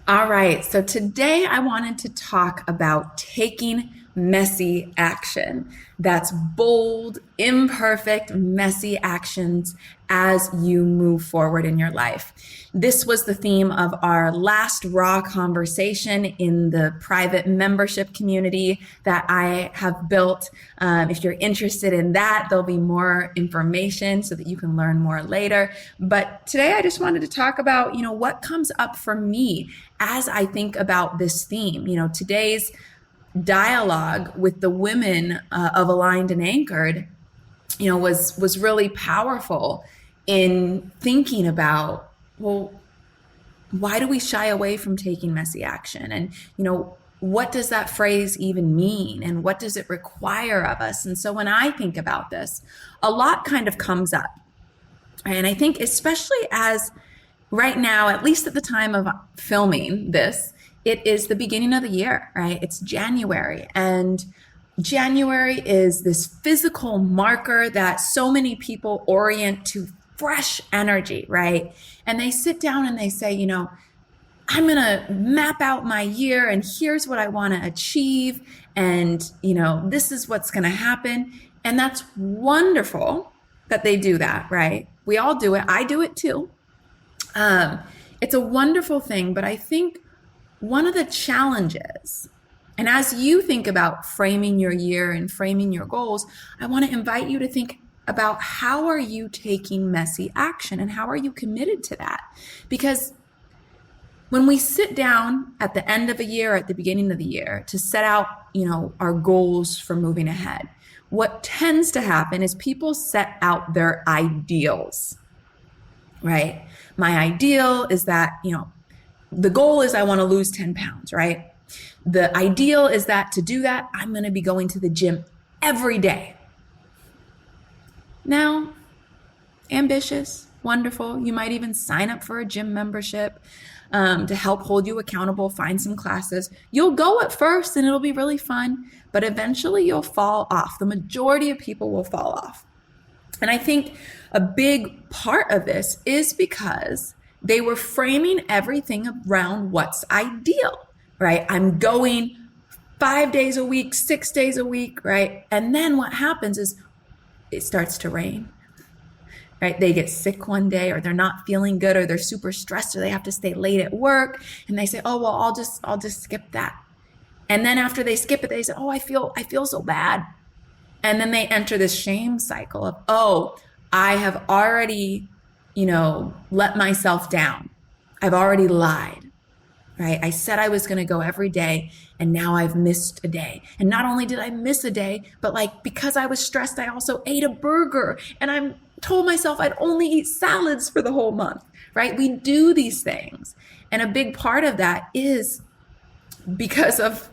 All right, so today I wanted to talk about taking messy action. That's bold, imperfect, messy actions as you move forward in your life. This was the theme of our last raw conversation in the private membership community that I have built. If you're interested in that, there'll be more information so that you can learn more later. But today I just wanted to talk about, what comes up for me as I think about this theme. Today's dialogue with the women of Aligned and Anchored, was really powerful in thinking about, well, why do we shy away from taking messy action? And, what does that phrase even mean? And what does it require of us? And so when I think about this, a lot kind of comes up. And I think especially as right now, at least at the time of filming this, it is the beginning of the year, right? It's January. And January is this physical marker that so many people orient to fresh energy, right? And they sit down and they say, I'm going to map out my year and here's what I want to achieve. And, this is what's going to happen. And that's wonderful that they do that, right? We all do it. I do it too. It's a wonderful thing, but I think one of the challenges, and as you think about framing your year and framing your goals, I want to invite you to think about how are you taking messy action and how are you committed to that? Because when we sit down at the end of a year, at the beginning of the year to set out, our goals for moving ahead, what tends to happen is people set out their ideals, right? My ideal is that, the goal is I want to lose 10 pounds, right? The ideal is that to do that, I'm going to be going to the gym every day. Now, ambitious, wonderful. You might even sign up for a gym membership to help hold you accountable, find some classes. You'll go at first and it'll be really fun, but eventually you'll fall off. The majority of people will fall off. And I think a big part of this is because they were framing everything around what's ideal, right? I'm going 5 days a week, 6 days a week, right? And then what happens is it starts to rain, right? They get sick one day or they're not feeling good or they're super stressed or they have to stay late at work and they say, oh, well, I'll just skip that. And then after they skip it, they say, oh, I feel so bad. And then they enter this shame cycle of, oh, I have already, let myself down. I've already lied, right? I said I was going to go every day and now I've missed a day. And not only did I miss a day, but because I was stressed, I also ate a burger and I told myself I'd only eat salads for the whole month, right? We do these things. And a big part of that is because of,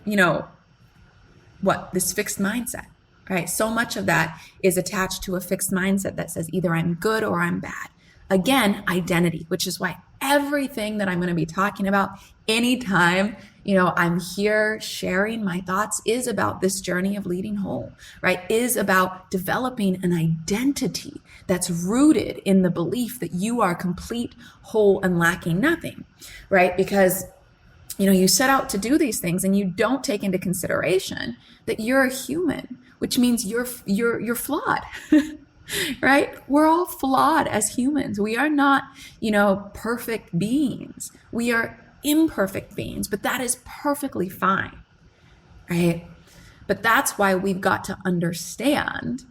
this fixed mindset. Right? So much of that is attached to a fixed mindset that says either I'm good or I'm bad. Again, identity, which is why everything that I'm going to be talking about anytime, I'm here sharing my thoughts is about this journey of leading whole, right? Is about developing an identity that's rooted in the belief that you are complete, whole, and lacking nothing, right? Because you set out to do these things and you don't take into consideration that you're a human, which means you're flawed, right? We're all flawed as humans. We are not, perfect beings. We are imperfect beings, but that is perfectly fine, right? But that's why we've got to understand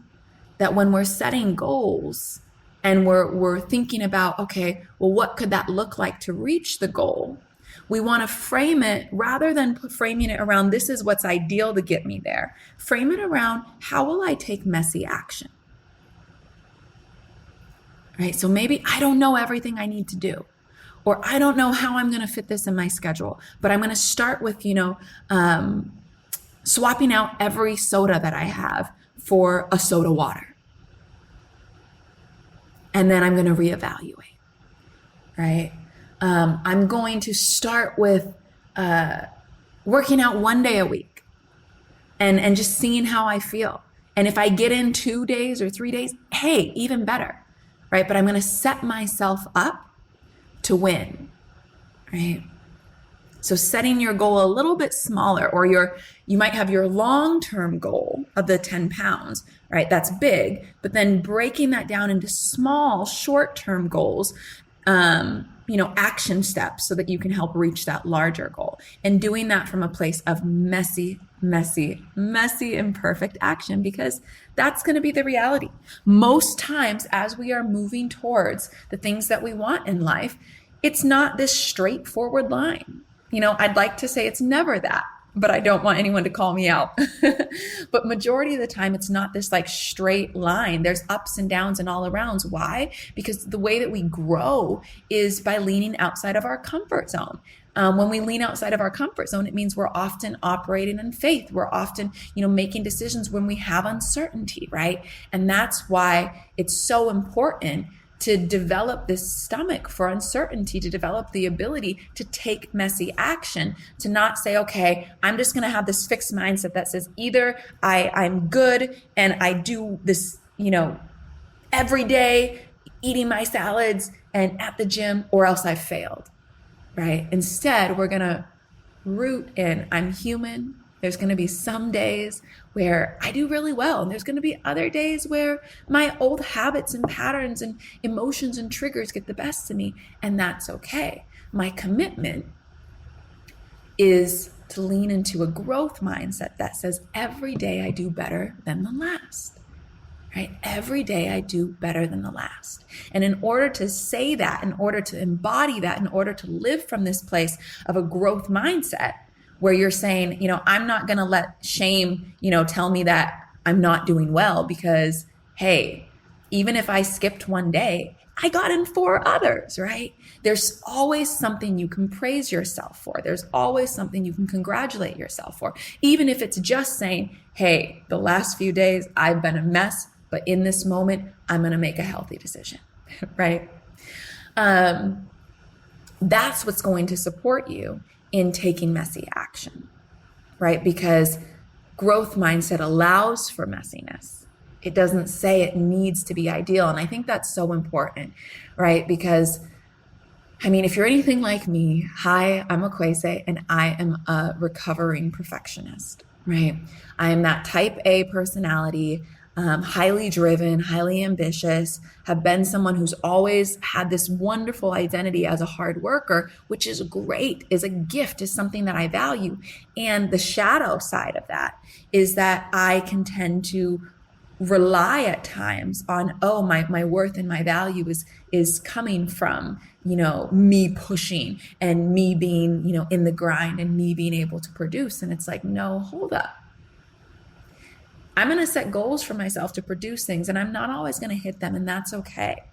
that when we're setting goals and we're thinking about, okay, well, what could that look like to reach the goal? We want to frame it rather than framing it around this is what's ideal to get me there. Frame it around how will I take messy action? Right? So maybe I don't know everything I need to do, or I don't know how I'm going to fit this in my schedule, but I'm going to start with, swapping out every soda that I have for a soda water. And then I'm going to reevaluate, right? I'm going to start with working out 1 day a week and just seeing how I feel. And if I get in 2 days or 3 days, hey, even better, right? But I'm going to set myself up to win, right? So setting your goal a little bit smaller, or you might have your long-term goal of the 10 pounds, right? That's big, but then breaking that down into small, short-term goals, action steps so that you can help reach that larger goal. And doing that from a place of messy, imperfect action, because that's going to be the reality. Most times, as we are moving towards the things that we want in life, it's not this straightforward line. I'd like to say it's never that, but I don't want anyone to call me out. But majority of the time, it's not this like straight line. There's ups and downs and all arounds. Why? Because the way that we grow is by leaning outside of our comfort zone. When we lean outside of our comfort zone, it means we're often operating in faith. We're often, making decisions when we have uncertainty, right? And that's why it's so important to develop this stomach for uncertainty, to develop the ability to take messy action, to not say, okay, I'm just going to have this fixed mindset that says either I'm good and I do this, every day, eating my salads and at the gym, or else I've failed, right? Instead, we're going to root in, I'm human. There's going to be some days where I do really well, and there's going to be other days where my old habits and patterns and emotions and triggers get the best of me, and that's okay. My commitment is to lean into a growth mindset that says every day I do better than the last, right? Every day I do better than the last. And in order to say that, in order to embody that, in order to live from this place of a growth mindset, where you're saying, I'm not going to let shame, tell me that I'm not doing well, because, hey, even if I skipped one day, I got in 4 others, right? There's always something you can praise yourself for. There's always something you can congratulate yourself for. Even if it's just saying, hey, the last few days I've been a mess, but in this moment, I'm going to make a healthy decision, right? That's what's going to support you in taking messy action, right? Because growth mindset allows for messiness. It doesn't say it needs to be ideal. And I think that's so important, right? Because, if you're anything like me, hi, I'm a Kwese, and I am a recovering perfectionist, right? I am that type A personality, highly driven, highly ambitious, have been someone who's always had this wonderful identity as a hard worker, which is great, is a gift, is something that I value. And the shadow side of that is that I can tend to rely at times on, my worth and my value is coming from, me pushing and me being, in the grind and me being able to produce. And it's like, no, hold up. I'm going to set goals for myself to produce things, and I'm not always going to hit them, and that's okay.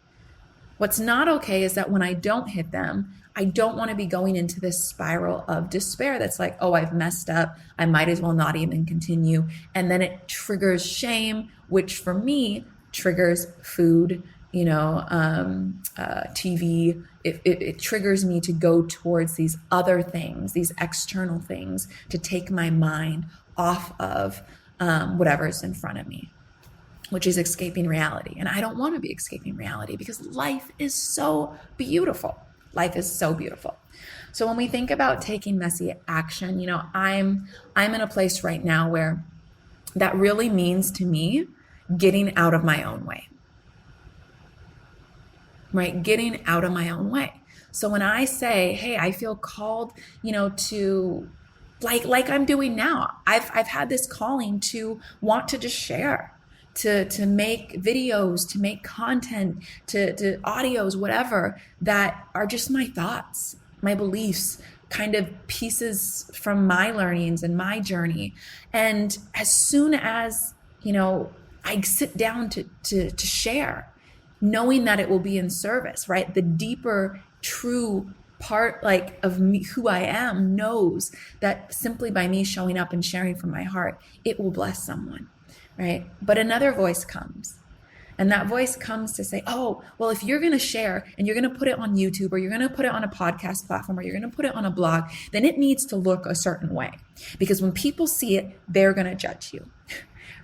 What's not okay is that when I don't hit them, I don't want to be going into this spiral of despair that's like, I've messed up. I might as well not even continue. And then it triggers shame, which for me triggers food, TV. It triggers me to go towards these other things, these external things, to take my mind off of whatever's in front of me, which is escaping reality. And I don't want to be escaping reality, because life is so beautiful. Life is so beautiful. So when we think about taking messy action, I'm in a place right now where that really means to me getting out of my own way, right? Getting out of my own way. So when I say, hey, I feel called, to like I'm doing now, I've had this calling to want to just share, to make videos, to make content, to audios, whatever, that are just my thoughts, my beliefs, kind of pieces from my learnings and my journey. And as soon as, I sit down to share, knowing that it will be in service, right? The deeper, true part of me, who I am, knows that simply by me showing up and sharing from my heart, it will bless someone, right? But another voice comes, and that voice comes to say, well, if you're going to share and you're going to put it on YouTube, or you're going to put it on a podcast platform, or you're going to put it on a blog, then it needs to look a certain way, because when people see it, they're going to judge you,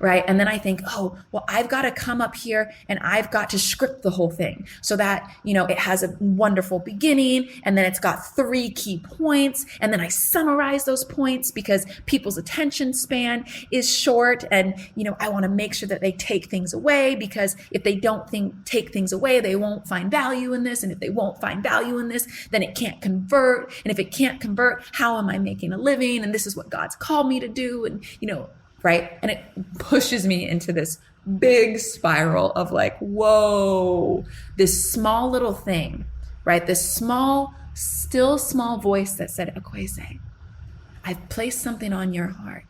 right? And then I think, oh, well, I've got to come up here and I've got to script the whole thing so that, it has a wonderful beginning and then it's got 3 key points. And then I summarize those points because people's attention span is short. And, I want to make sure that they take things away, because if they don't take things away, they won't find value in this. And if they won't find value in this, then it can't convert. And if it can't convert, how am I making a living? And this is what God's called me to do. And, right? And it pushes me into this big spiral of like, whoa, this small little thing, right? This small, still small voice that said, Akwese, I've placed something on your heart.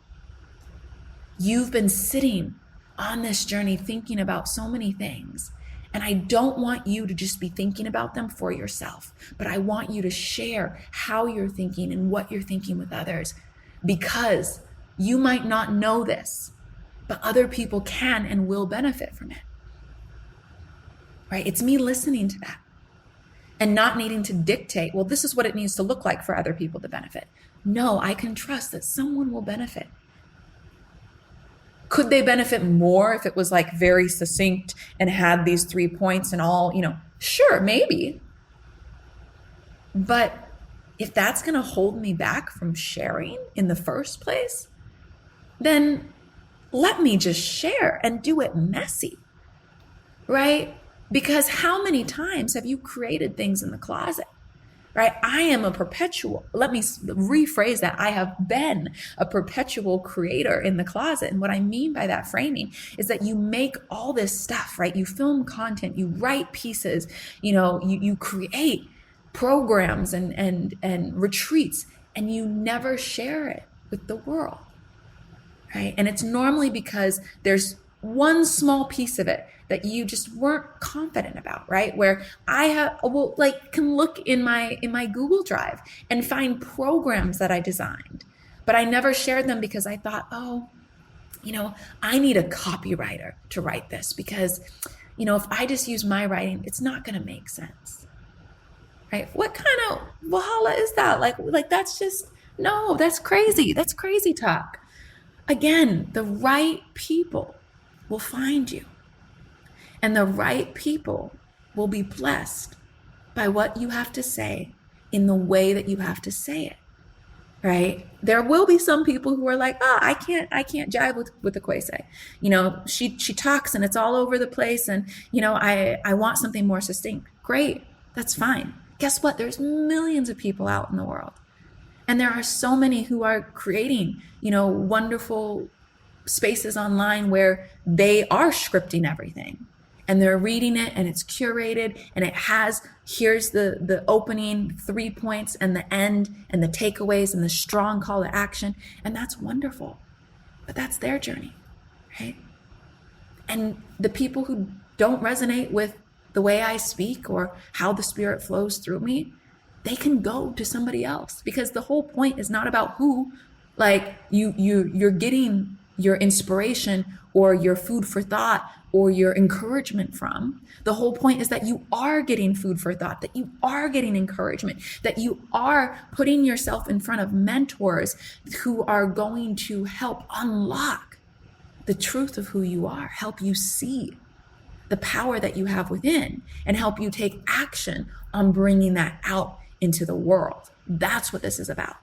You've been sitting on this journey thinking about so many things. And I don't want you to just be thinking about them for yourself, but I want you to share how you're thinking and what you're thinking with others, because you might not know this, but other people can and will benefit from it, right? It's me listening to that and not needing to dictate, well, this is what it needs to look like for other people to benefit. No, I can trust that someone will benefit. Could they benefit more if it was like very succinct and had these 3 points and all, sure, maybe. But if that's going to hold me back from sharing in the first place, then let me just share and do it messy, right? Because how many times have you created things in the closet, right? I am a perpetual, let me rephrase that. I have been a perpetual creator in the closet. And what I mean by that framing is that you make all this stuff, right? You film content, you write pieces, you create programs and retreats, and you never share it with the world, right? And it's normally because there's one small piece of it that you just weren't confident about, right? Where I can look in my Google Drive and find programs that I designed, but I never shared them because I thought, I need a copywriter to write this, because, if I just use my writing, it's not going to make sense, right? What kind of wahala is that? Like that's just, no, that's crazy. That's crazy talk. Again, the right people will find you, and the right people will be blessed by what you have to say in the way that you have to say it, right? There will be some people who are like, I can't jive with Akwese. She talks and it's all over the place, and I want something more succinct. Great, that's fine. Guess what? There's millions of people out in the world. And there are so many who are creating, wonderful spaces online where they are scripting everything, and they're reading it, and it's curated, and it has, here's the opening 3 points and the end and the takeaways and the strong call to action. And that's wonderful, but that's their journey, right? And the people who don't resonate with the way I speak or how the Spirit flows through me, they can go to somebody else, because the whole point is not about who, like you're getting your inspiration or your food for thought or your encouragement from. The whole point is that you are getting food for thought, that you are getting encouragement, that you are putting yourself in front of mentors who are going to help unlock the truth of who you are, help you see the power that you have within, and help you take action on bringing that out into the world. That's what this is about,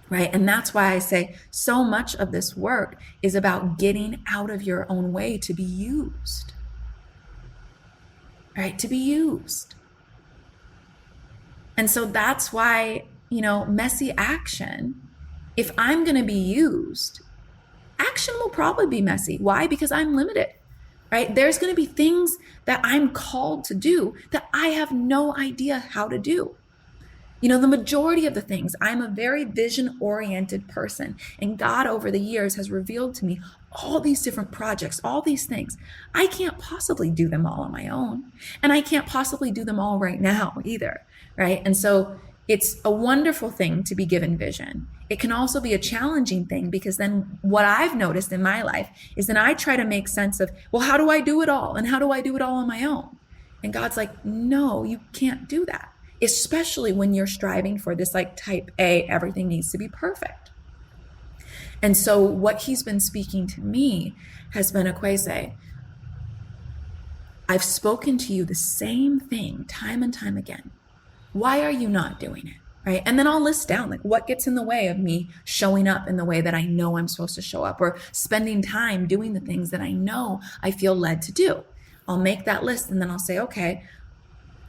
right? And that's why I say so much of this work is about getting out of your own way to be used, right? To be used. And so that's why, messy action, if I'm going to be used, action will probably be messy. Why? Because I'm limited, right? There's going to be things that I'm called to do that I have no idea how to do. The majority of the things, I'm a very vision-oriented person, and God over the years has revealed to me all these different projects, all these things. I can't possibly do them all on my own, and I can't possibly do them all right now either, right? And so it's a wonderful thing to be given vision. It can also be a challenging thing, because then what I've noticed in my life is then I try to make sense of, well, how do I do it all? And how do I do it all on my own? And God's like, no, you can't do that. Especially when you're striving for this like type A, everything needs to be perfect. And so what he's been speaking to me has been, Equese, I've spoken to you the same thing time and time again. Why are you not doing it? Right. And then I'll list down like what gets in the way of me showing up in the way that I know I'm supposed to show up, or spending time doing the things that I know I feel led to do. I'll make that list and then I'll say, okay,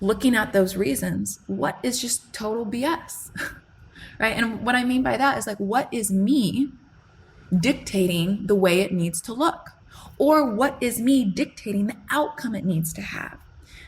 looking at those reasons, what is just total BS? Right. And what I mean by that is like, what is me dictating the way it needs to look? Or what is me dictating the outcome it needs to have?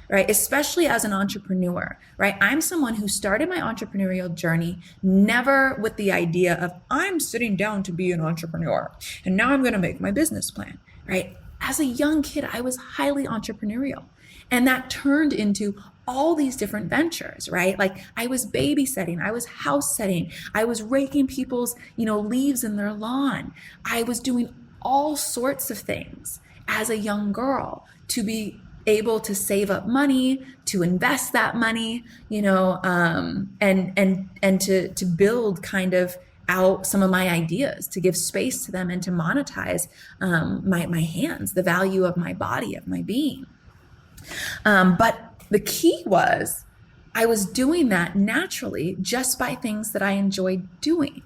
Right? Especially as an entrepreneur, right? I'm someone who started my entrepreneurial journey never with the idea of I'm sitting down to be an entrepreneur and now I'm going to make my business plan, right? As a young kid, I was highly entrepreneurial, and that turned into all these different ventures, right? Like I was babysitting, I was house setting, I was raking people's, leaves in their lawn. I was doing all sorts of things as a young girl to be able to save up money, to invest that money, and to build kind of out some of my ideas, to give space to them and to monetize my hands, the value of my body, of my being. But the key was I was doing that naturally just by things that I enjoyed doing,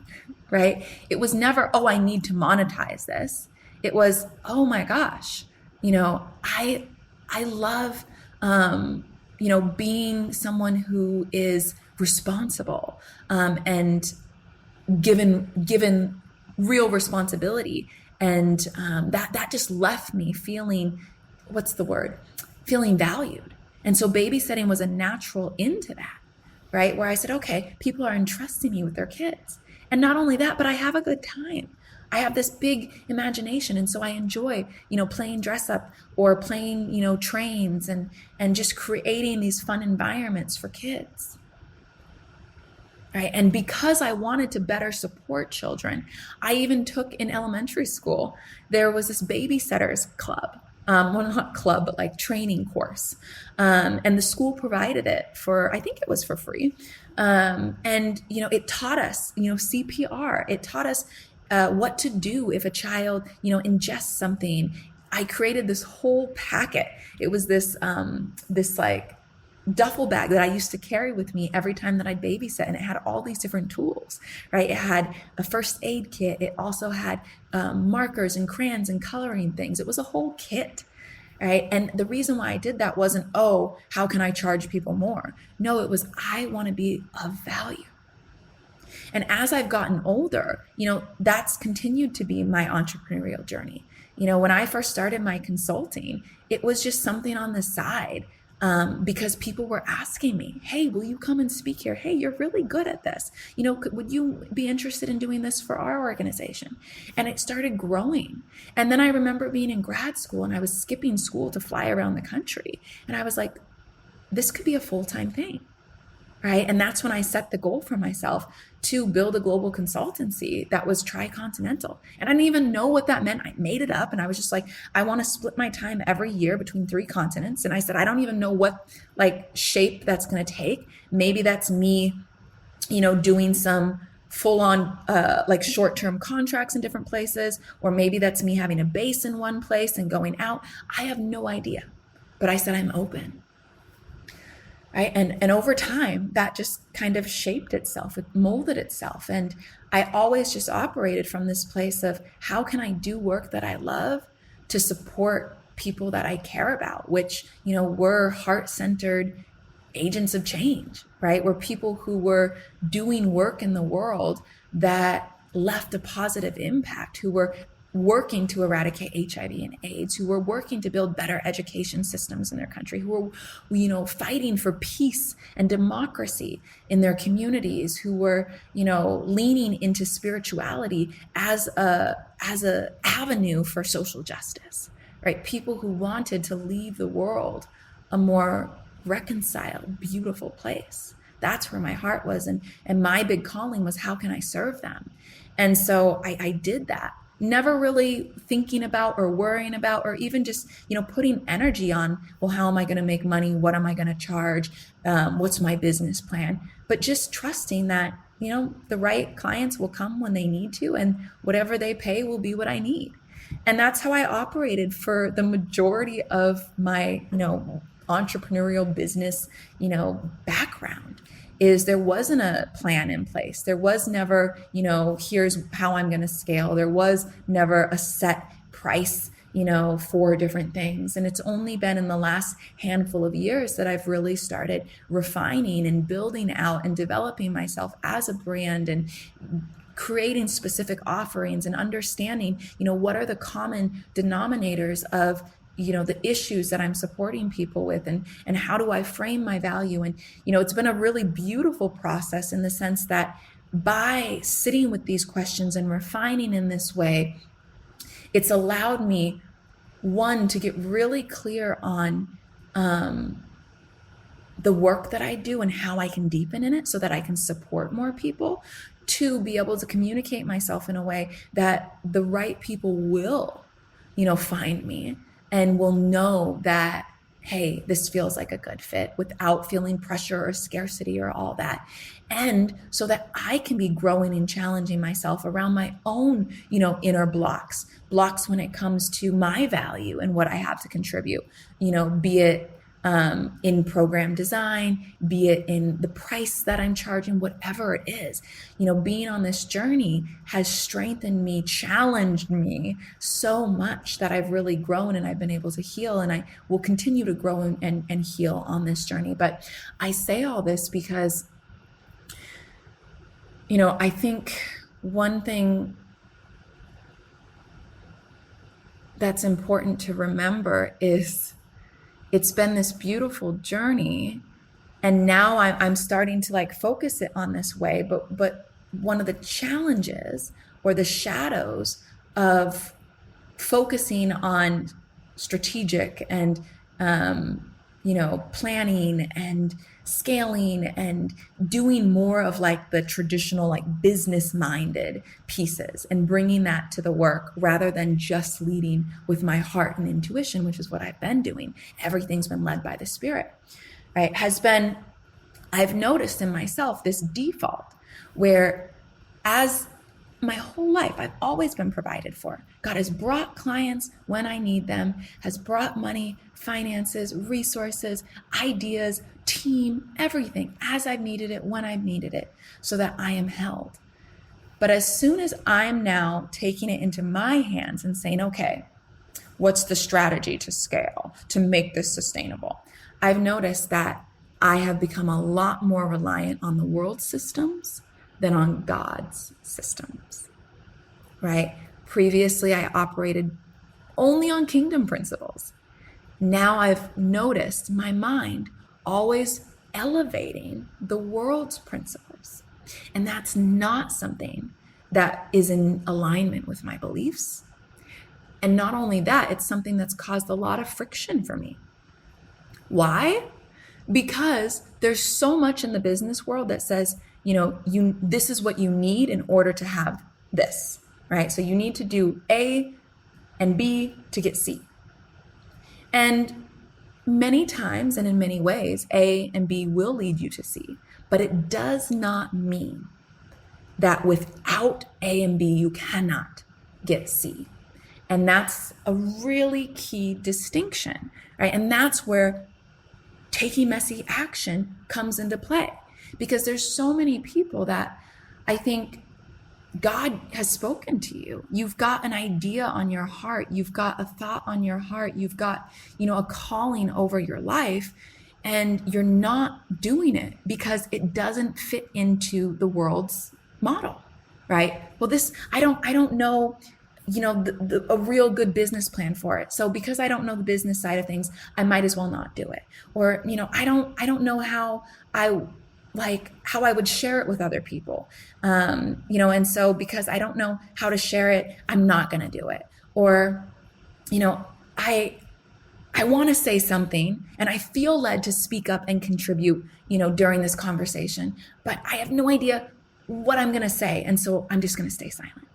right? It was never, oh, I need to monetize this. It was, oh my gosh, I love, being someone who is responsible and given real responsibility. And that just left me feeling, feeling valued. And so babysitting was a natural into that, right? Where I said, okay, people are entrusting me with their kids. And not only that, but I have a good time. I have this big imagination. And so I enjoy, playing dress up or playing, trains and just creating these fun environments for kids. Right. And because I wanted to better support children, I even took in elementary school, there was this babysitters club. Well, not club, but like training course. And the school provided it I think it was for free. And, it taught us, CPR. It taught us what to do if a child, ingests something. I created this whole packet. It was this like duffel bag that I used to carry with me every time that I'd babysit, and it had all these different tools, right? It had a first aid kit. It also had markers and crayons and coloring things. It was a whole kit, right? And the reason why I did that wasn't, oh, how can I charge people more? No, it was, I want to be of value. And as I've gotten older, that's continued to be my entrepreneurial journey. When I first started my consulting, it was just something on the side because people were asking me, hey, will you come and speak here? Hey, you're really good at this. Would you be interested in doing this for our organization? And it started growing. And then I remember being in grad school and I was skipping school to fly around the country. And I was like, this could be a full-time thing. Right. And that's when I set the goal for myself to build a global consultancy that was tricontinental. And I didn't even know what that meant. I made it up and I was just like, I want to split my time every year between 3 continents. And I said, I don't even know what shape that's going to take. Maybe that's me, doing some full on short-term contracts in different places, or maybe that's me having a base in one place and going out. I have no idea. But I said, I'm open. Right. And over time, that just kind of shaped itself. It molded itself. And I always just operated from this place of how can I do work that I love to support people that I care about, which, were heart-centered agents of change, right? We're people who were doing work in the world that left a positive impact, who were working to eradicate HIV and AIDS, who were working to build better education systems in their country, who were, fighting for peace and democracy in their communities, who were, leaning into spirituality as a avenue for social justice, right? People who wanted to leave the world a more reconciled, beautiful place. That's where my heart was. And my big calling was, how can I serve them? And so I did that. Never really thinking about or worrying about, or even just, putting energy on, well, how am I going to make money? What am I going to charge? What's my business plan? But just trusting that, the right clients will come when they need to, and whatever they pay will be what I need. And that's how I operated for the majority of my, entrepreneurial business, background. Is there wasn't a plan in place. There was never, here's how I'm going to scale. There was never a set price, for different things. And it's only been in the last handful of years that I've really started refining and building out and developing myself as a brand and creating specific offerings and understanding, what are the common denominators of the issues that I'm supporting people with, and how do I frame my value. And it's been a really beautiful process in the sense that by sitting with these questions and refining in this way, it's allowed me, one, to get really clear on the work that I do and how I can deepen in it so that I can support more people. To be able to communicate myself in a way that the right people will, find me and will know that, hey, this feels like a good fit without feeling pressure or scarcity or all that. And so that I can be growing and challenging myself around my own, inner blocks when it comes to my value and what I have to contribute, be it in program design, be it in the price that I'm charging, whatever it is. Being on this journey has strengthened me, challenged me so much that I've really grown and I've been able to heal, and I will continue to grow and heal on this journey. But I say all this because, I think one thing that's important to remember is it's been this beautiful journey, and now I'm starting to focus it on this way. But one of the challenges or the shadows of focusing on strategic and planning and scaling and doing more of the traditional business minded pieces and bringing that to the work rather than just leading with my heart and intuition, which is what I've been doing. Everything's been led by the Spirit, right? I've noticed in myself this default where, as my whole life, I've always been provided for. God has brought clients when I need them, has brought money, finances, resources, ideas, team, everything as I've needed it, when I've needed it, so that I am held. But as soon as I'm now taking it into my hands and saying, okay, what's the strategy to scale, to make this sustainable? I've noticed that I have become a lot more reliant on the world's systems than on God's systems, right? Previously, I operated only on kingdom principles. Now I've noticed my mind always elevating the world's principles. And that's not something that is in alignment with my beliefs. And not only that, it's something that's caused a lot of friction for me. Why? Because there's so much in the business world that says, this is what you need in order to have this, right? So you need to do A and B to get C. And many times and in many ways, A and B will lead you to C, but it does not mean that without A and B, you cannot get C. And that's a really key distinction, right? And that's where taking messy action comes into play, because there's so many people that I think God has spoken to you. You've got an idea on your heart. You've got a thought on your heart. You've got, a calling over your life, and you're not doing it because it doesn't fit into the world's model, right? Well, I don't know, a real good business plan for it. So because I don't know the business side of things, I might as well not do it. Or, I don't know how I would share it with other people. And so because I don't know how to share it, I'm not going to do it. Or, I want to say something and I feel led to speak up and contribute, during this conversation, but I have no idea what I'm going to say. And so I'm just going to stay silent.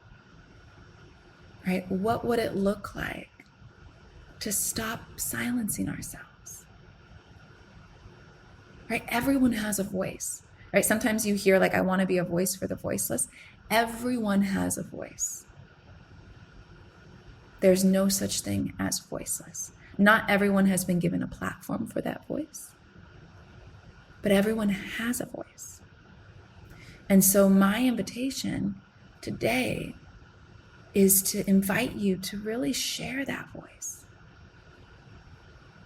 Right? What would it look like to stop silencing ourselves? Right? Everyone has a voice. right? Sometimes you hear like, I want to be a voice for the voiceless. Everyone has a voice. There's no such thing as voiceless. Not everyone has been given a platform for that voice, but everyone has a voice. And so my invitation today is to invite you to really share that voice.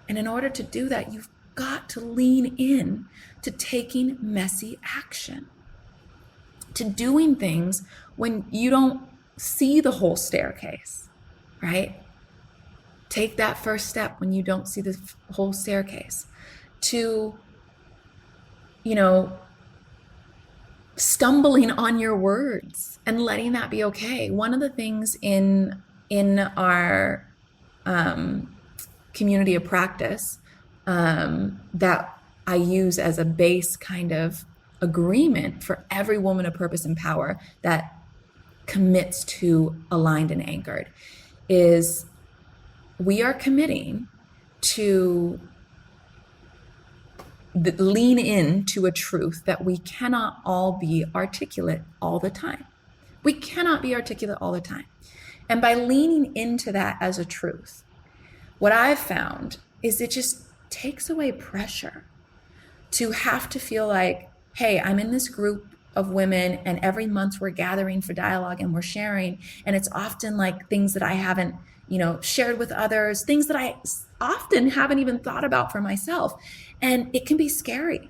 And in order to do that, you've got to lean in to taking messy action, to doing things when you don't see the whole staircase, right? Take that first step when you don't see the whole staircase. To, stumbling on your words and letting that be okay. One of the things in our community of practice that I use as a base kind of agreement for every woman of purpose and power that commits to aligned and anchored is we are committing to lean into a truth that we cannot all be articulate all the time. We cannot be articulate all the time. And by leaning into that as a truth, what I've found is it just takes away pressure to have to feel like, hey, I'm in this group of women and every month we're gathering for dialogue and we're sharing. And it's often like things that I haven't, shared with others, things that I often haven't even thought about for myself. And it can be scary,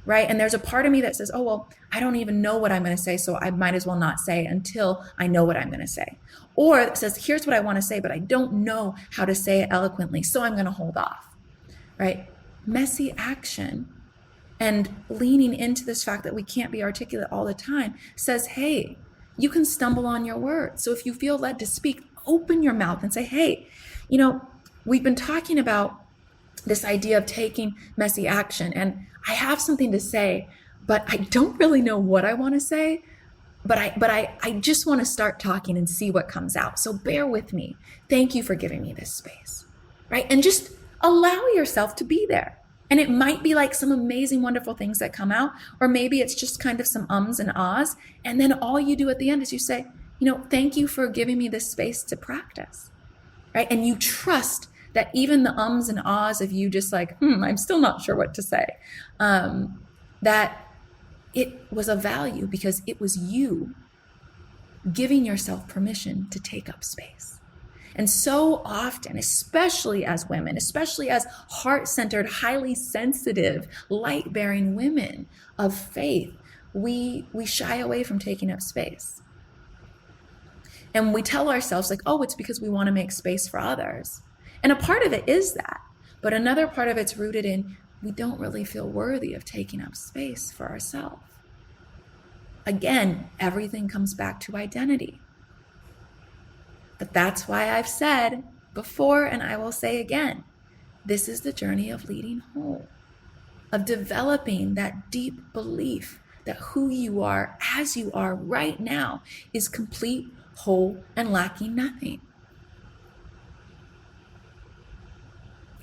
right? And there's a part of me that says, oh, well, I don't even know what I'm going to say, so I might as well not say until I know what I'm going to say. Or it says, here's what I want to say, but I don't know how to say it eloquently, so I'm going to hold off, right? Messy action and leaning into this fact that we can't be articulate all the time says, hey, you can stumble on your words. So if you feel led to speak, open your mouth and say, hey, we've been talking about this idea of taking messy action, and I have something to say, but I don't really know what I want to say, but I just want to start talking and see what comes out. So bear with me. Thank you for giving me this space, right? And just allow yourself to be there. And it might be like some amazing, wonderful things that come out, or maybe it's just kind of some ums and ahs. And then all you do at the end is you say, thank you for giving me this space to practice, right? And you trust that even the ums and ahs of you just like, I'm still not sure what to say, that it was of value because it was you giving yourself permission to take up space. And so often, especially as women, especially as heart-centered, highly sensitive, light-bearing women of faith, we shy away from taking up space. And we tell ourselves like, oh, it's because we want to make space for others. And a part of it is that, but another part of it's rooted in we don't really feel worthy of taking up space for ourselves. Again, everything comes back to identity. But that's why I've said before, and I will say again, this is the journey of leading whole, of developing that deep belief that who you are as you are right now is complete, whole, and lacking nothing.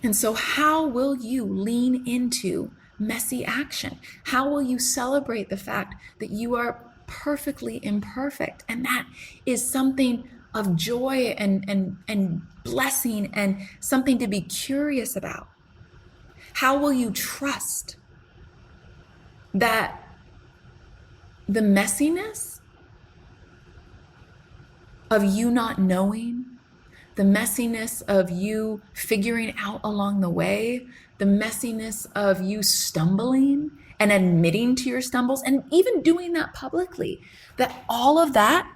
And so how will you lean into messy action? How will you celebrate the fact that you are perfectly imperfect? And that is something of joy and blessing and something to be curious about. How will you trust that the messiness of you not knowing, the messiness of you figuring out along the way, the messiness of you stumbling and admitting to your stumbles and even doing that publicly, that all of that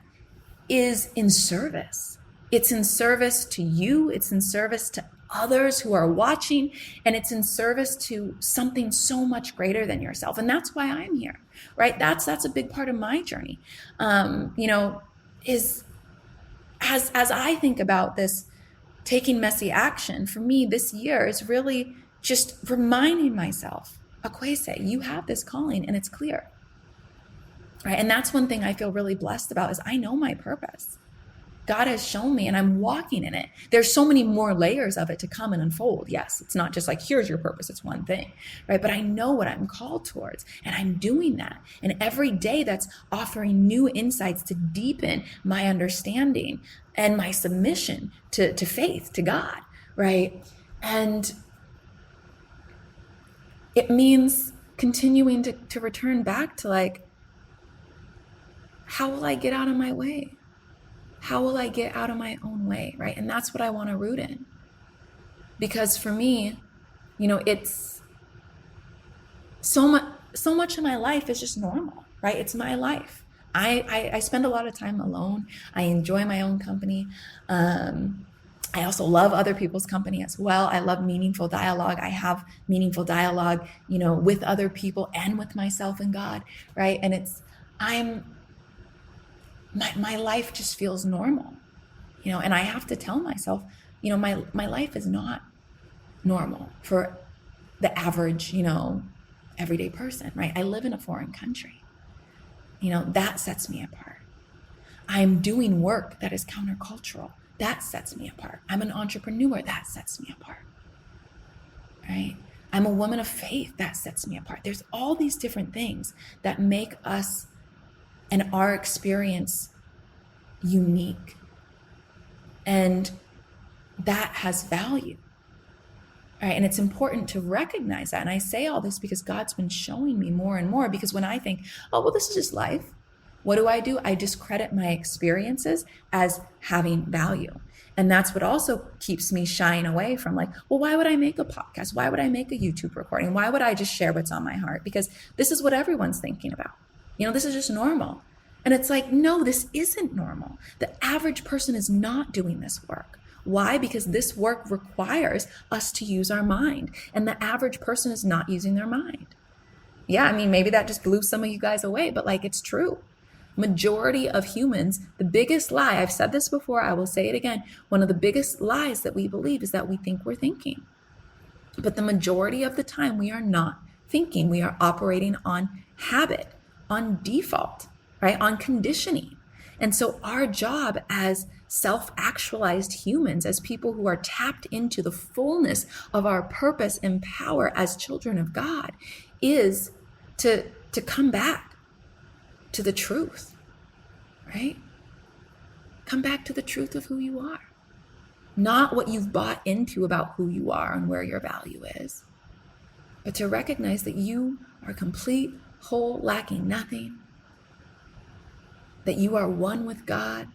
is in service. It's in service to you. It's in service to others who are watching, and it's in service to something so much greater than yourself. And that's why I'm here, right? That's a big part of my journey. Is as I think about this, taking messy action, for me this year is really just reminding myself, Akwese, you have this calling and it's clear, right? And that's one thing I feel really blessed about is I know my purpose. God has shown me and I'm walking in it. There's so many more layers of it to come and unfold. Yes, it's not just like, here's your purpose, it's one thing, right? But I know what I'm called towards and I'm doing that. And every day that's offering new insights to deepen my understanding and my submission to faith, to God, right? And it means continuing to return back to like, how will I get out of my way? How will I get out of my own way, right? And that's what I want to root in. Because for me, it's so much of my life is just normal, right? It's my life. I spend a lot of time alone. I enjoy my own company. I also love other people's company as well. I love meaningful dialogue. I have meaningful dialogue, with other people and with myself and God, right? And my life just feels normal, and I have to tell myself, my life is not normal for the average, everyday person, right? I live in a foreign country. That sets me apart. I'm doing work that is countercultural. That sets me apart. I'm an entrepreneur. That sets me apart, right? I'm a woman of faith. That sets me apart. There's all these different things that make us and our experience unique. And that has value. All right, and it's important to recognize that. And I say all this because God's been showing me more and more, because when I think, oh, well, this is just life, what do? I discredit my experiences as having value. And that's what also keeps me shying away from like, well, why would I make a podcast? Why would I make a YouTube recording? Why would I just share what's on my heart? Because this is what everyone's thinking about. This is just normal. And it's like, no, this isn't normal. The average person is not doing this work. Why? Because this work requires us to use our mind. And the average person is not using their mind. Yeah, maybe that just blew some of you guys away, but like, it's true. Majority of humans, the biggest lie, I've said this before, I will say it again, one of the biggest lies that we believe is that we think we're thinking. But the majority of the time, we are not thinking. We are operating on habit, on default, right? On conditioning. And so our job as self-actualized humans, as people who are tapped into the fullness of our purpose and power as children of God, is to come back to the truth, right? Come back to the truth of who you are. Not what you've bought into about who you are and where your value is, but to recognize that you are complete, whole, lacking nothing, that you are one with God,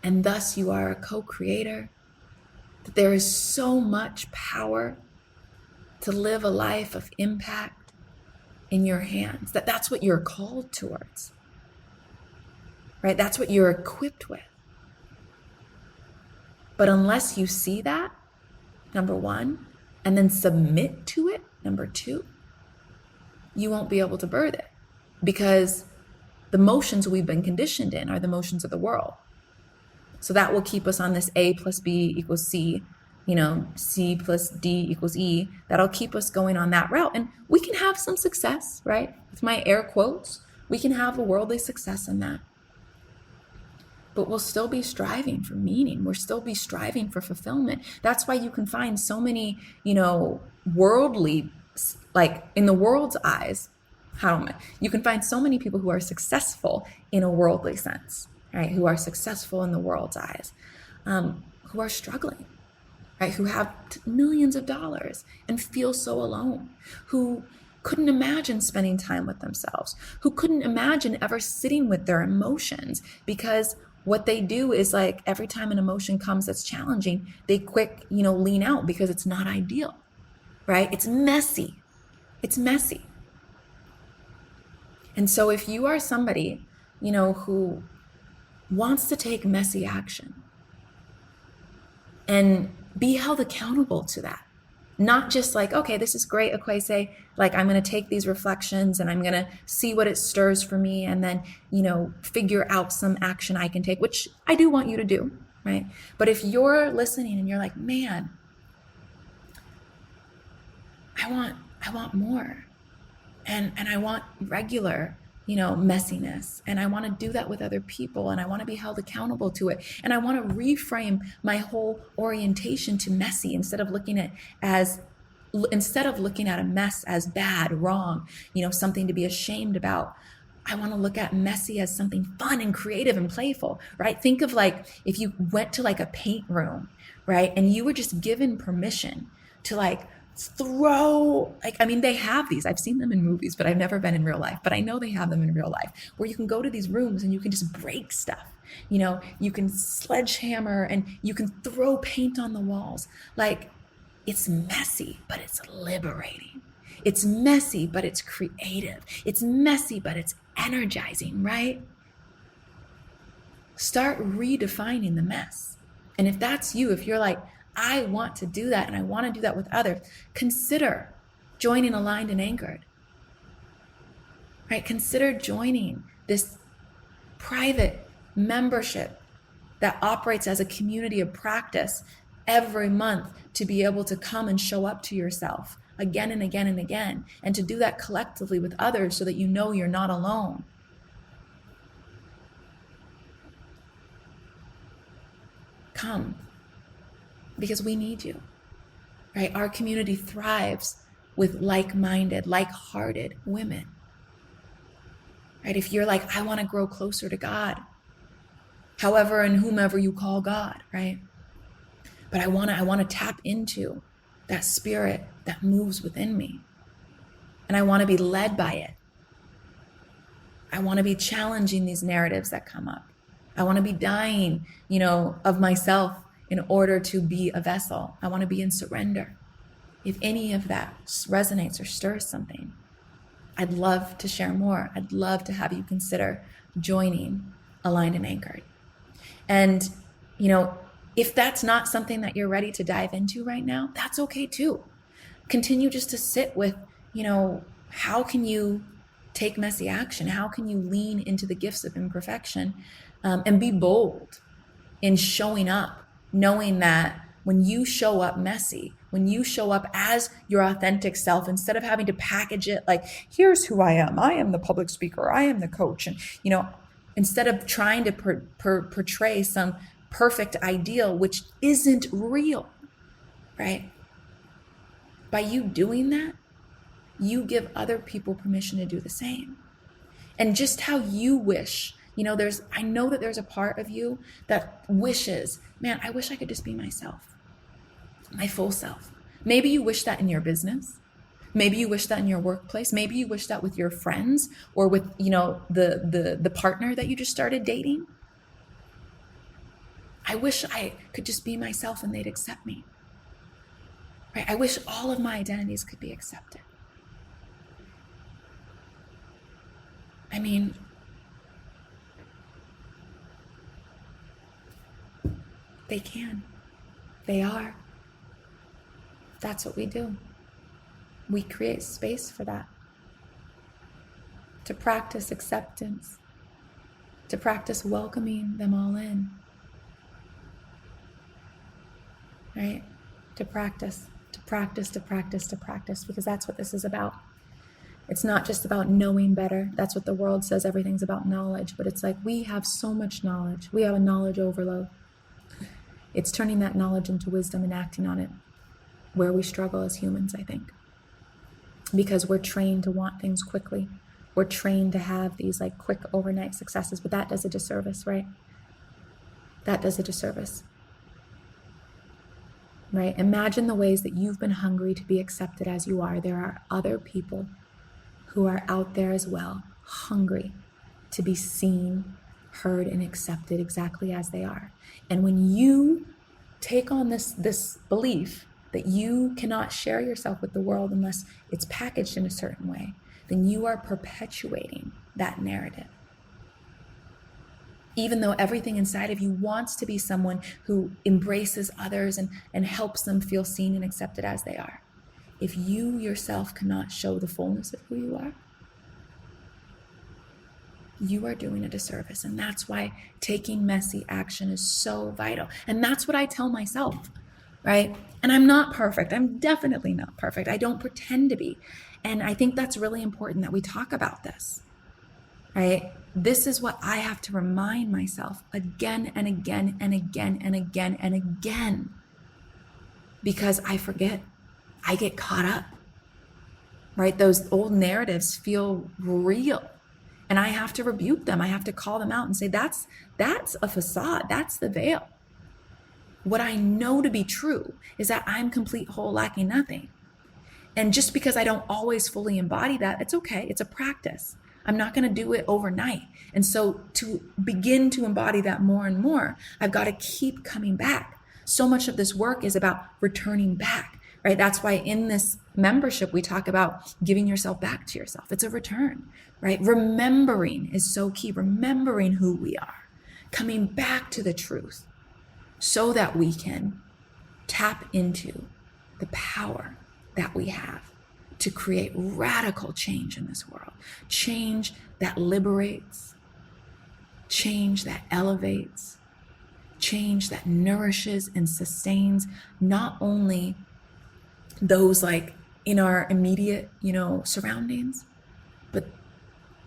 and thus you are a co-creator, that there is so much power to live a life of impact in your hands, that's what you're called towards, right? That's what you're equipped with. But unless you see that, number one, and then submit to it, number two, you won't be able to birth it, because the motions we've been conditioned in are the motions of the world. So that will keep us on this A plus B equals C, C plus D equals E. That'll keep us going on that route. And we can have some success, right? With my air quotes, we can have a worldly success in that. But we'll still be striving for meaning. We'll still be striving for fulfillment. That's why you can find so many, worldly, like in the world's eyes, you can find so many people who are successful in a worldly sense, right? Who are successful in the world's eyes, who are struggling, right? Who have millions of dollars and feel so alone, who couldn't imagine spending time with themselves, who couldn't imagine ever sitting with their emotions, because what they do is like every time an emotion comes that's challenging, they quick, lean out because it's not ideal, right? It's messy. It's messy. And so if you are somebody, who wants to take messy action and be held accountable to that, not just like, okay, this is great, Equase, like I'm going to take these reflections and I'm going to see what it stirs for me and then, figure out some action I can take, which I do want you to do, right? But if you're listening and you're like, man, I want more. And I want regular, messiness. And I want to do that with other people, and I want to be held accountable to it. And I want to reframe my whole orientation to messy instead of looking at a mess as bad, wrong, something to be ashamed about. I want to look at messy as something fun and creative and playful, right? Think of like if you went to like a paint room, right? And you were just given permission to like throw, they have these. I've seen them in movies, but I've never been in real life. But I know they have them in real life where you can go to these rooms and you can just break stuff. You can sledgehammer and you can throw paint on the walls. Like, it's messy, but it's liberating. It's messy, but it's creative. It's messy, but it's energizing, right? Start redefining the mess. And if that's you, if you're like, I want to do that and I want to do that with others, consider joining Aligned and Anchored, right? Consider joining this private membership that operates as a community of practice every month to be able to come and show up to yourself again and again and again, and to do that collectively with others so that you know you're not alone. Come, because we need you, right? Our community thrives with like-minded, like-hearted women, right? If you're like, I want to grow closer to God, however and whomever you call God, right? But I want to tap into that spirit that moves within me. And I want to be led by it. I want to be challenging these narratives that come up. I want to be dying, of myself in order to be a vessel. I want to be in surrender. If any of that resonates or stirs something, I'd love to share more. I'd love to have you consider joining Aligned and Anchored. And, if that's not something that you're ready to dive into right now, that's okay too. Continue just to sit with, how can you take messy action? How can you lean into the gifts of imperfection and be bold in showing up, knowing that when you show up messy, when you show up as your authentic self, instead of having to package it like, here's who I am the public speaker, I am the coach. And, instead of trying to portray some perfect ideal, which isn't real, right? By you doing that, you give other people permission to do the same. And just how you wish, I know that there's a part of you that wishes, man, I wish I could just be myself, my full self. Maybe you wish that in your business. Maybe you wish that in your workplace. Maybe you wish that with your friends or with, the partner that you just started dating. I wish I could just be myself and they'd accept me. Right? I wish all of my identities could be accepted. They can. They are. That's what we do. We create space for that. To practice acceptance. To practice welcoming them all in. Right? To practice, because that's what this is about. It's not just about knowing better. That's what the world says, everything's about knowledge. But it's like, we have so much knowledge. We have a knowledge overload. It's turning that knowledge into wisdom and acting on it where we struggle as humans, I think. Because we're trained to want things quickly. We're trained to have these like quick overnight successes, but that does a disservice, right? That does a disservice. Right? Imagine the ways that you've been hungry to be accepted as you are. There are other people who are out there as well, hungry to be seen, heard, and accepted exactly as they are. And when you take on this belief that you cannot share yourself with the world unless it's packaged in a certain way, then you are perpetuating that narrative. Even though everything inside of you wants to be someone who embraces others and helps them feel seen and accepted as they are. If you yourself cannot show the fullness of who you are doing a disservice. And that's why taking messy action is so vital. And that's what I tell myself, right? And I'm not perfect. I'm definitely not perfect. I don't pretend to be. And I think that's really important that we talk about this. right? This is what I have to remind myself again and again and again and again and again, because I forget. I get caught up, right? Those old narratives feel real, and I have to rebuke them. I have to call them out and say, that's a facade. That's the veil. What I know to be true is that I'm complete, whole, lacking nothing. And just because I don't always fully embody that, it's okay. It's a practice. I'm not going to do it overnight. And so to begin to embody that more and more, I've got to keep coming back. So much of this work is about returning back, right? That's why in this membership, we talk about giving yourself back to yourself. It's a return, right? Remembering is so key. Remembering who we are, coming back to the truth so that we can tap into the power that we have to create radical change in this world. Change that liberates, change that elevates, change that nourishes and sustains not only those like in our immediate, surroundings, but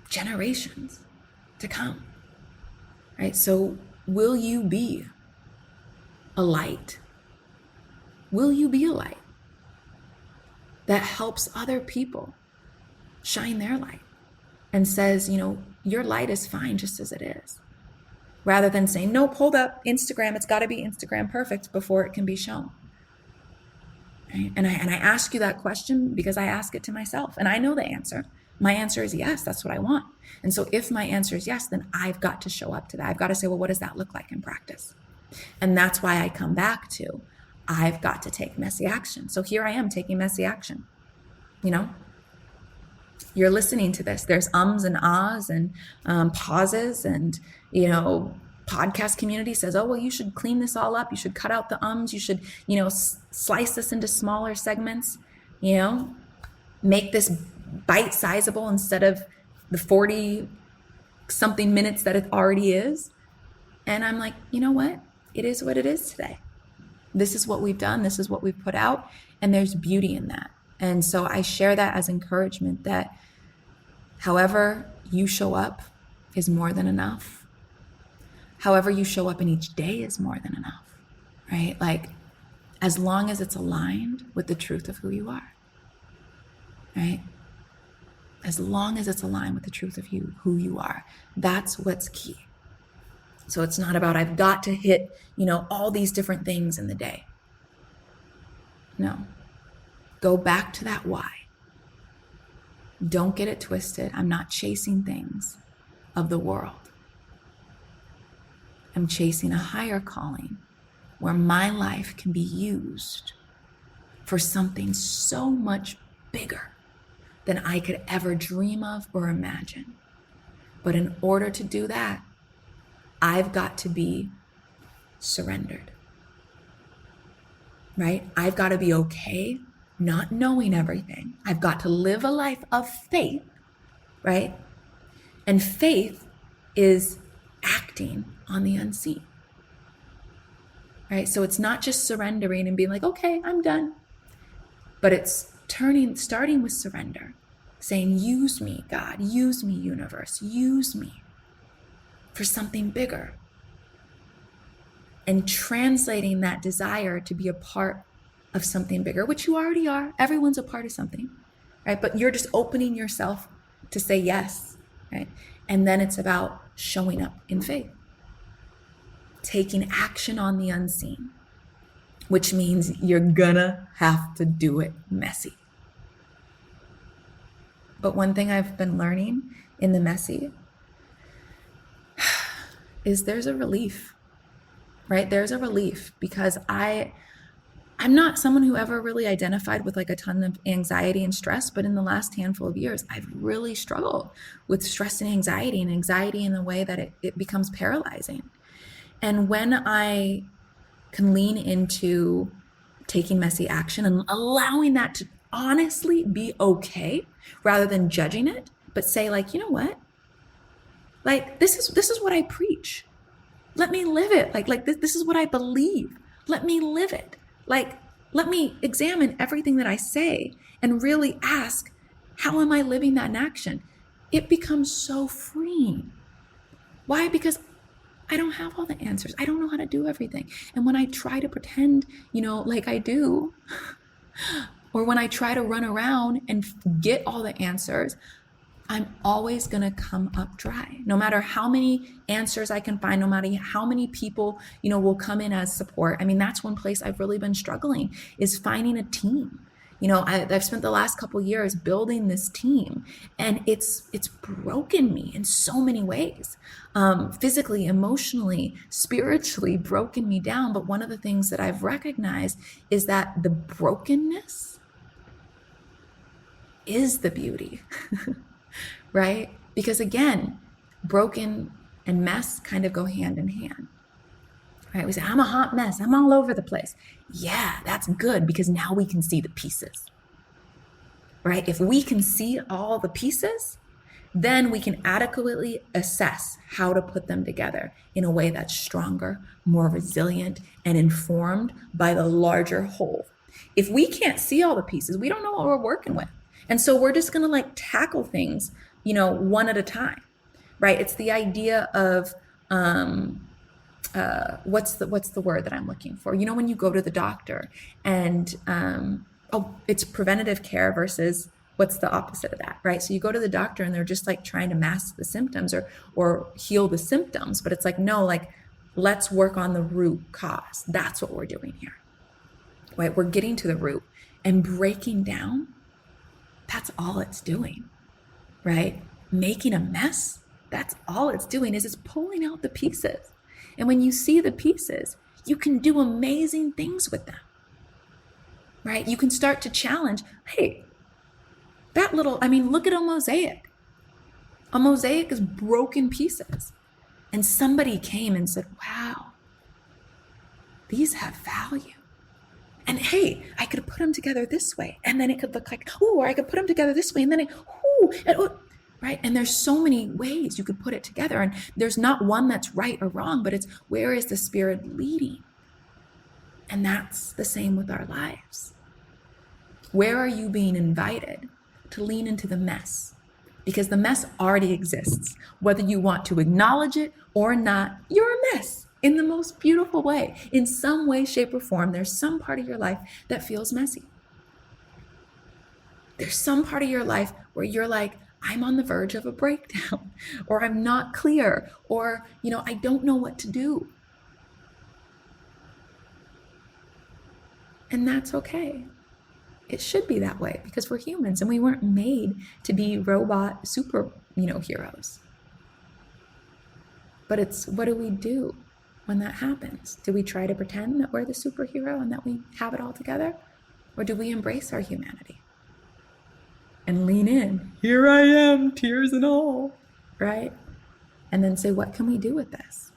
generations to come, right? So will you be a light? Will you be a light that helps other people shine their light and says, your light is fine just as it is, rather than saying, nope, hold up, Instagram, it's got to be Instagram perfect before it can be shown. Right? And I ask you that question because I ask it to myself, and I know the answer. My answer is yes, that's what I want. And so if my answer is yes, then I've got to show up to that. I've got to say, well, what does that look like in practice? And that's why I come back to, I've got to take messy action. So here I am taking messy action. You're listening to this. There's ums and ahs and pauses, and, podcast community says, oh, well, you should clean this all up. You should cut out the ums. You should, slice this into smaller segments, make this bite sizable instead of the 40 something minutes that it already is. And I'm like, you know what? It is what it is today. This is what we've done. This is what we've put out. And there's beauty in that. And so I share that as encouragement that however you show up is more than enough. However you show up in each day is more than enough, right? Like, as long as it's aligned with the truth of who you are, right? As long as it's aligned with the truth of who you are, that's what's key. So it's not about, I've got to hit, all these different things in the day. No. Go back to that why. Don't get it twisted. I'm not chasing things of the world. I'm chasing a higher calling where my life can be used for something so much bigger than I could ever dream of or imagine. But in order to do that, I've got to be surrendered, right? I've got to be okay not knowing everything. I've got to live a life of faith, right? And faith is acting on the unseen, right? So it's not just surrendering and being like, okay, I'm done. But it's starting with surrender, saying, use me, God, use me, universe, use me for something bigger. And translating that desire to be a part of something bigger, which you already are. Everyone's a part of something, right? But you're just opening yourself to say yes, right? And then it's about showing up in faith, taking action on the unseen, which means you're gonna have to do it messy. But one thing I've been learning in the messy is there's a relief, right? There's a relief, because I'm not someone who ever really identified with like a ton of anxiety and stress, but in the last handful of years, I've really struggled with stress and anxiety in the way that it becomes paralyzing. And when I can lean into taking messy action and allowing that to honestly be okay, rather than judging it, but say like, you know what? Like, this is what I preach. Let me live it. Like this is what I believe. Let me live it. Like, let me examine everything that I say and really ask, how am I living that in action? it becomes so freeing. Why? Because I don't have all the answers. I don't know how to do everything. And when I try to pretend, like I do, or when I try to run around and get all the answers, I'm always going to come up dry. No matter how many answers I can find, no matter how many people, will come in as support. I mean, that's one place I've really been struggling, is finding a team. I've spent the last couple years building this team, and it's broken me in so many ways, physically, emotionally, spiritually, broken me down. But one of the things that I've recognized is that the brokenness is the beauty, right? Because again, broken and mess kind of go hand in hand. Right? We say, I'm a hot mess. I'm all over the place. Yeah, that's good, because now we can see the pieces. Right? If we can see all the pieces, then we can adequately assess how to put them together in a way that's stronger, more resilient, and informed by the larger whole. If we can't see all the pieces, we don't know what we're working with. And so we're just going to tackle things, one at a time. Right? It's the idea of, what's the word that I'm looking for? When you go to the doctor and, it's preventative care versus what's the opposite of that, right? So you go to the doctor and they're just trying to mask the symptoms or heal the symptoms, but it's no, let's work on the root cause. That's what we're doing here, right? We're getting to the root and breaking down. That's all it's doing, right? Making a mess. That's all it's doing, is it's pulling out the pieces. And when you see the pieces, you can do amazing things with them, right? You can start to challenge, hey, look at a mosaic. A mosaic is broken pieces. And somebody came and said, wow, these have value. And hey, I could put them together this way, and then it could look or I could put them together this way, and then right? And there's so many ways you could put it together, and there's not one that's right or wrong, but it's where is the Spirit leading? And that's the same with our lives. Where are you being invited to lean into the mess? Because the mess already exists. Whether you want to acknowledge it or not, you're a mess in the most beautiful way. In some way, shape, or form, there's some part of your life that feels messy. There's some part of your life where you're I'm on the verge of a breakdown, or I'm not clear, or, I don't know what to do. And that's okay. It should be that way, because we're humans and we weren't made to be robot super, heroes. But it's, what do we do when that happens? Do we try to pretend that we're the superhero and that we have it all together? Or do we embrace our humanity and lean in? Here I am, tears and all, right? And then say, what can we do with this?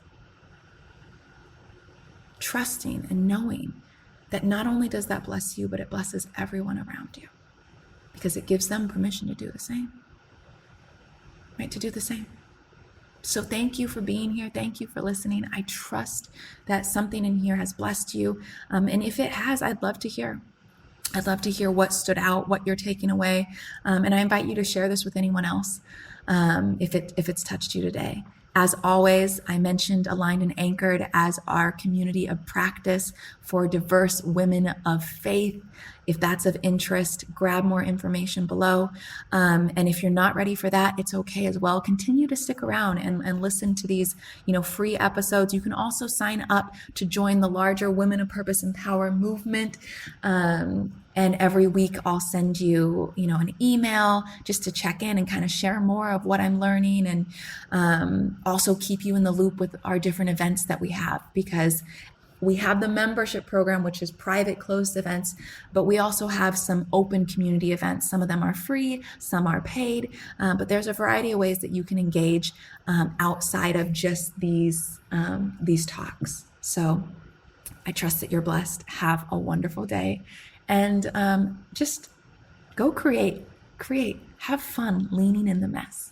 Trusting and knowing that not only does that bless you, but it blesses everyone around you, because it gives them permission to do the same, right? To do the same. So thank you for being here. Thank you for listening. I trust that something in here has blessed you. And if it has, I'd love to hear. I'd love to hear what stood out, what you're taking away. And I invite you to share this with anyone else if it's touched you today. As always, I mentioned Aligned and Anchored as our community of practice for diverse women of faith. If that's of interest, grab more information below. And if you're not ready for that, it's okay as well. Continue to stick around and listen to these, free episodes. You can also sign up to join the larger Women of Purpose and Power movement. And every week I'll send you, an email just to check in and kind of share more of what I'm learning, and also keep you in the loop with our different events that we have, because we have the membership program, which is private closed events, but we also have some open community events. Some of them are free, some are paid, but there's a variety of ways that you can engage outside of just these talks. So I trust that you're blessed. Have a wonderful day. And just go create, have fun leaning in the mess.